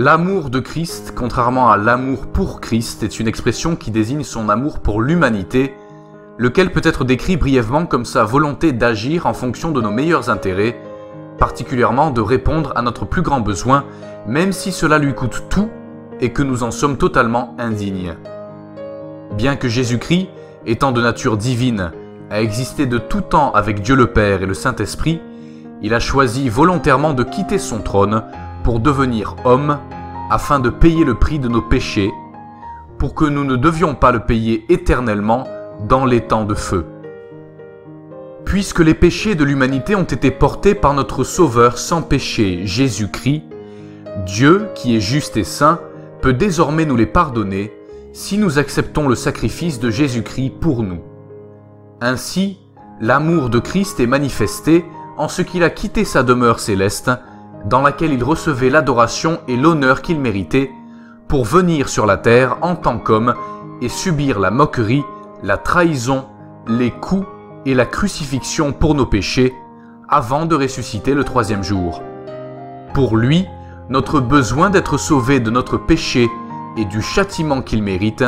L'amour de Christ, contrairement à l'amour pour Christ, est une expression qui désigne son amour pour l'humanité, lequel peut être décrit brièvement comme sa volonté d'agir en fonction de nos meilleurs intérêts, particulièrement de répondre à notre plus grand besoin, même si cela lui coûte tout et que nous en sommes totalement indignes. Bien que Jésus-Christ, étant de nature divine, a existé de tout temps avec Dieu le Père et le Saint-Esprit, il a choisi volontairement de quitter son trône pour devenir homme, afin de payer le prix de nos péchés, pour que nous ne devions pas le payer éternellement dans les temps de feu. Puisque les péchés de l'humanité ont été portés par notre Sauveur sans péché, Jésus-Christ, Dieu, qui est juste et saint, peut désormais nous les pardonner si nous acceptons le sacrifice de Jésus-Christ pour nous. Ainsi, l'amour de Christ est manifesté en ce qu'il a quitté sa demeure céleste, dans laquelle il recevait l'adoration et l'honneur qu'il méritait, pour venir sur la terre en tant qu'homme et subir la moquerie, la trahison, les coups et la crucifixion pour nos péchés, avant de ressusciter le troisième jour. Pour lui, notre besoin d'être sauvé de notre péché et du châtiment qu'il mérite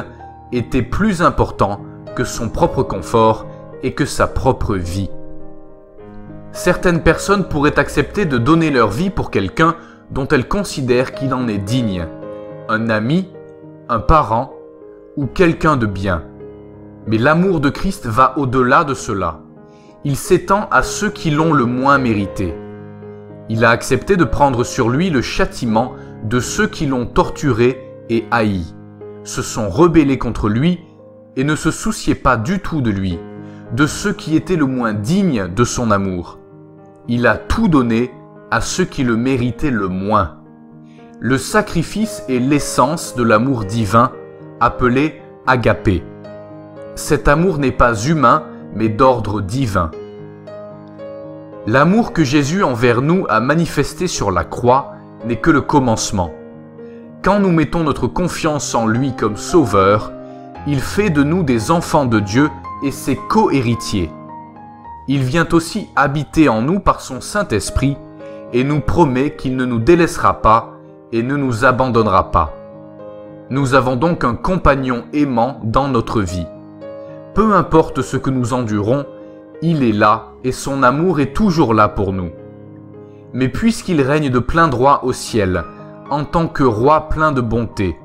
était plus important que son propre confort et que sa propre vie. Certaines personnes pourraient accepter de donner leur vie pour quelqu'un dont elles considèrent qu'il en est digne, un ami, un parent ou quelqu'un de bien. Mais l'amour de Christ va au-delà de cela. Il s'étend à ceux qui l'ont le moins mérité. Il a accepté de prendre sur lui le châtiment de ceux qui l'ont torturé et haï, se sont rebellés contre lui et ne se souciaient pas du tout de lui, de ceux qui étaient le moins dignes de son amour. Il a tout donné à ceux qui le méritaient le moins. Le sacrifice est l'essence de l'amour divin, appelé agapé. Cet amour n'est pas humain, mais d'ordre divin. L'amour que Jésus envers nous a manifesté sur la croix n'est que le commencement. Quand nous mettons notre confiance en lui comme sauveur, il fait de nous des enfants de Dieu et ses co-héritiers. Il vient aussi habiter en nous par son Saint-Esprit et nous promet qu'il ne nous délaissera pas et ne nous abandonnera pas. Nous avons donc un compagnon aimant dans notre vie. Peu importe ce que nous endurons, il est là et son amour est toujours là pour nous. Mais puisqu'il règne de plein droit au ciel, en tant que roi plein de bonté,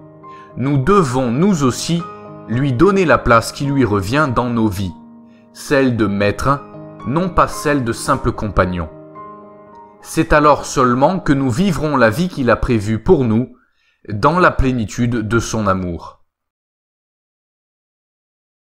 nous devons, nous aussi, lui donner la place qui lui revient dans nos vies, celle de maître, non pas celle de simple compagnon. C'est alors seulement que nous vivrons la vie qu'il a prévue pour nous, dans la plénitude de son amour.